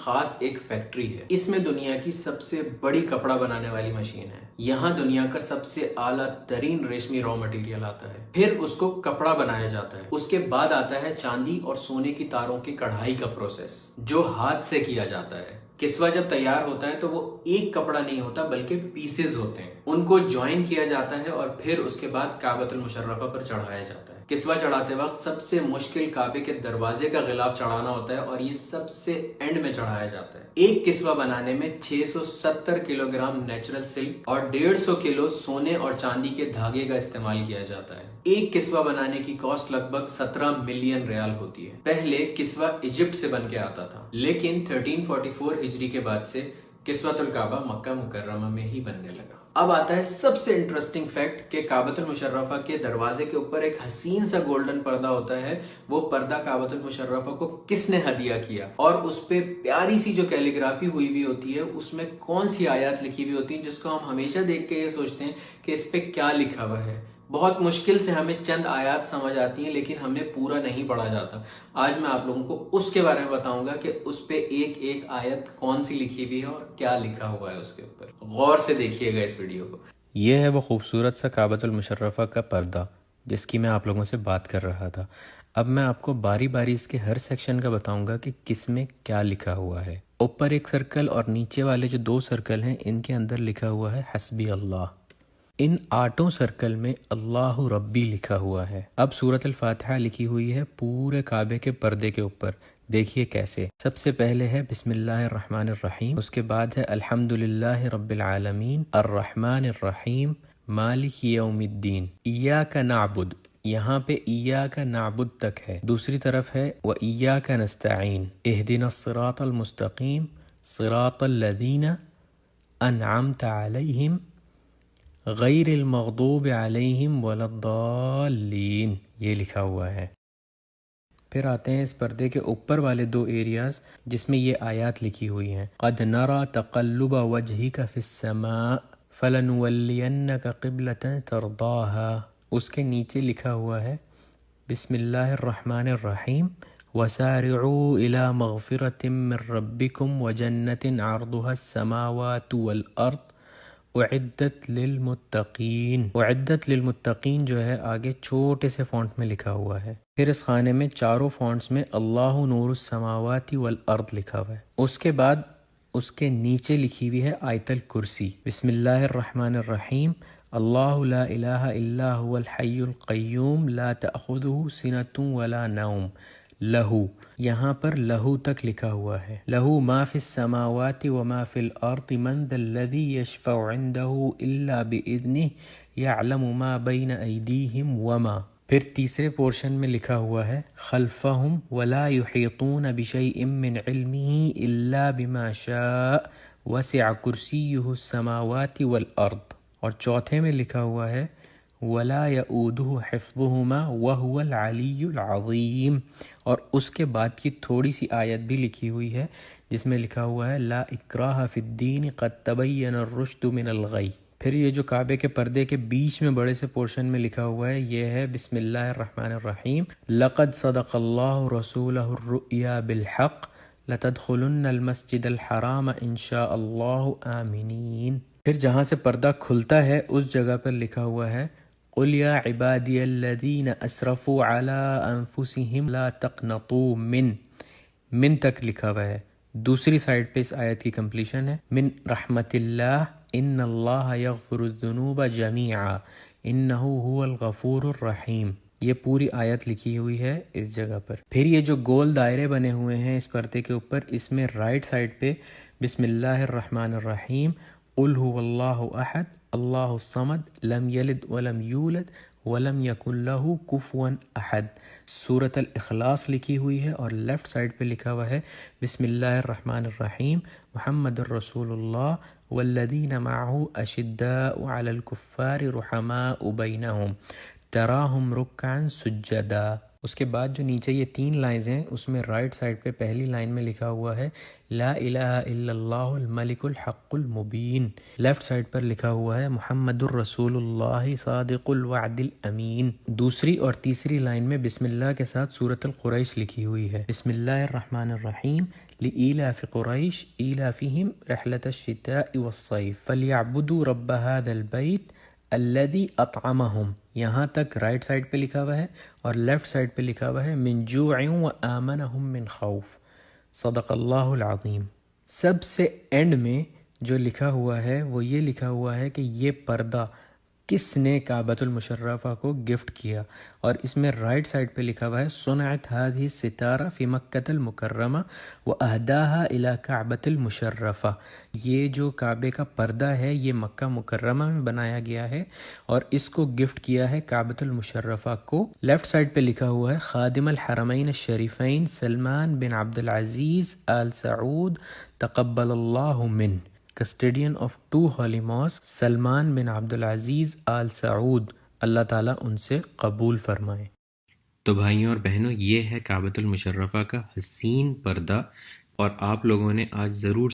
خاص ایک فیکٹری ہے. اس میں دنیا کی سب سے بڑی کپڑا بنانے والی مشین ہے. یہاں دنیا کا سب سے اعلیٰ ترین ریشمی را مٹیریل آتا ہے، پھر اس کو کپڑا بنایا جاتا ہے. اس کے بعد آتا ہے چاندی اور سونے کی تاروں کی کڑھائی کا پروسیس جو ہاتھ سے کیا جاتا ہے. کسوہ جب تیار ہوتا ہے تو وہ ایک کپڑا نہیں ہوتا بلکہ پیسز ہوتے ہیں. ان کو جوائن کیا جاتا ہے اور پھر اس کے بعد کعبۃ المشرفہ پر چڑھایا جاتا ہے. کسوہ چڑھاتے وقت سب سے مشکل کعبے کے دروازے کا غلاف چڑھانا ہوتا ہے اور یہ سب سے اینڈ میں چڑھایا جاتا ہے. ایک کسوہ بنانے میں 670 کلو گرام نیچرل سلک اور 150 کلو سونے اور چاندی کے دھاگے کا استعمال کیا جاتا ہے. ایک کسوہ بنانے کی کاسٹ لگ بھگ 17 ملین ریال ہوتی ہے. پہلے کسوہ ایجپٹ سے بن کے آتا تھا، لیکن 1344 ہجری کے بعد سے کسوۃ الکعبہ مکہ مکرمہ میں ہی بننے لگا. اب آتا ہے سب سے انٹرسٹنگ فیکٹ کہ کعبۃ المشرفہ کے دروازے کے اوپر ایک حسین سا گولڈن پردہ ہوتا ہے. وہ پردہ کعبۃ المشرفہ کو کس نے ہدیہ کیا اور اس پہ پیاری سی جو کیلیگرافی ہوئی ہوئی ہوتی ہے اس میں کون سی آیات لکھی ہوئی ہوتی ہیں جس کو ہم ہمیشہ دیکھ کے یہ سوچتے ہیں کہ اس پہ کیا لکھا ہوا ہے. بہت مشکل سے ہمیں چند آیات سمجھ آتی ہیں لیکن ہمیں پورا نہیں پڑھا جاتا. آج میں آپ لوگوں کو اس کے بارے میں بتاؤں گا کہ اس پہ ایک ایک آیت کون سی لکھی ہوئی ہے اور کیا لکھا ہوا ہے اس کے اوپر. غور سے دیکھیے گا اس ویڈیو کو. یہ ہے وہ خوبصورت سا کعبۃ المشرفہ کا پردہ جس کی میں آپ لوگوں سے بات کر رہا تھا. اب میں آپ کو باری باری اس کے ہر سیکشن کا بتاؤں گا کہ کس میں کیا لکھا ہوا ہے. اوپر ایک سرکل اور نیچے والے جو 2 سرکل ہیں ان کے اندر لکھا ہوا ہے حسبی اللہ. ان 8 سرکل میں اللہ ربی لکھا ہوا ہے. اب سورۃ الفاتحہ لکھی ہوئی ہے پورے کعبے کے پردے کے اوپر. دیکھیے کیسے. سب سے پہلے ہے بسم اللہ الرحمن الرحیم، اس کے بعد ہے الحمد للہ رب العالمین الرحمن الرحیم مالک یوم الدین. ایاک نعبد، یہاں پہ ایاک نعبد تک ہے. دوسری طرف ہے وایاک نستعین اہدنا الصراط المستقیم صراط الذین انعمت علیہم غیر المغضوب علیہم ولا الضالین، یہ لکھا ہوا ہے. پھر آتے ہیں اس پردے کے اوپر والے 2 ایریاز جس میں یہ آیات لکھی ہوئی ہیں. قد نرى تقلب وجهك في السماء فلنولینك قبلة ترضاها. اس کے نیچے لکھا ہوا ہے بسم اللہ الرحمن الرحیم وسارعوا الى مغفرة من ربكم وجنة عرضها السماوات والارض اعدت للمتقین. اعدت للمتقین جو ہے آگے چھوٹے سے فونٹ میں لکھا ہوا ہے. پھر اس خانے میں چاروں فونٹس میں اللہ نور السماوات والارض لکھا ہوا ہے. اس کے بعد اس کے نیچے لکھی ہوئی ہے آیت الکرسی. بسم اللہ الرحمن الرحیم اللہ لا الہ الا هو الحی القیوم لا تأخذہ سنۃ ولا نوم لہو. یہاں پر لہو تک لکھا ہوا ہے. لہو ما فی السماوات وما فی الارض من ذا الذی یشفع عندہ الا باذنہ یعلم ما بین ایدیہم وما. پھر تیسرے پورشن میں لکھا ہوا ہے خلفہم ولا یحیطون بشیء من علمہ الا بما شاء وسع کرسیہ السماوات والارض. اور چوتھے میں لکھا ہوا ہے ولا یؤودہ حفظہما وہو العلی العظیم. اور اس کے بعد کی تھوڑی سی آیت بھی لکھی ہوئی ہے جس میں لکھا ہوا ہے لا اکراہ فی الدین قد تبین الرشد من الغی. پھر یہ جو کعبے کے پردے کے بیچ میں بڑے سے پورشن میں لکھا ہوا ہے یہ ہے بسم اللہ الرحمن الرحیم لقد صدق اللہ رسولہ الرؤیا بالحق لتدخلن المسجد الحرام ان شاء اللہ آمنین. پھر جہاں سے پردہ کھلتا ہے اس جگہ پر لکھا ہوا ہے قل یا عبادی الذین اسرفوا علی انفسہم لا تقنطوا من تک لکھا ہوا ہے. دوسری سائڈ پہ اس آیت کی کمپلیشن ہے من رحمت اللہ ان اللہ یغفر الذنوب جمیعا انہ هو الغفور الرحیم. یہ پوری آیت لکھی ہوئی ہے اس جگہ پر. پھر یہ جو گول دائرے بنے ہوئے ہیں اس پردے کے اوپر اس میں رائٹ سائڈ پہ بسم اللہ الرحمن الرحیم قل هو اللہ احد اللہ الصمد لم یلد ولم یولد ولم یکن لہ کفوا احد. سورۃ الاخلاص لکھی ہوئی ہے اور لیفٹ سائڈ پہ لکھا ہوا ہے بسم اللہ الرحمن الرحیم محمد الرسول اللہ والذین معہ اشداء علی الکفار رحماء بینہم تراہم رکعا سجدا. اس کے بعد جو نیچے یہ 3 لائنز ہیں اس میں رائٹ سائڈ پہ پہلی لائن میں لکھا ہوا ہے لا الہ الا اللہ الملک الحق المبین، لیفٹ سائڈ پر لکھا ہوا ہے محمد الرسول اللہ صادق الوعد الامین۔ دوسری اور تیسری لائن میں بسم اللہ کے ساتھ سورۃ القریش لکھی ہوئی ہے، بسم اللہ الرحمن الرحیم لإیلاف قریش ایلافہم رحلۃ الشتاء والصیف فلیعبدوا رب ھذا البیت الذی اطعمہم۔ یہاں تک رائٹ سائڈ پہ لکھا ہوا ہے، اور لیفٹ سائڈ پہ لکھا ہوا ہے من جوع وآمنہم من خوف۔ صدق اللہ العظیم۔ سب سے اینڈ میں جو لکھا ہوا ہے وہ یہ لکھا ہوا ہے کہ یہ پردہ کس نے کعبۃ المشرفہ کو گفٹ کیا، اور اس میں رائٹ سائڈ پہ لکھا ہوا ہے صنعت هذه الستارہ فی مکۃ المکرمہ واہداها الی کعبۃ المشرفہ۔ یہ جو کعبے کا پردہ ہے یہ مکہ مکرمہ میں بنایا گیا ہے اور اس کو گفٹ کیا ہے کعبۃ المشرفہ کو۔ لیفٹ سائڈ پہ لکھا ہوا ہے خادم الحرمین الشریفین سلمان بن عبد العزیز آل سعود تقبل اللہ من، کسٹیڈین آف 2 ہولی ماسک سلمان بن عبد العزیز آل سعود، اللہ تعالیٰ ان سے قبول فرمائے۔ تو بھائیوں اور بہنوں، یہ ہے کعبۃ المشرفہ کا حسین پردہ، اور آپ لوگوں نے آج ضرور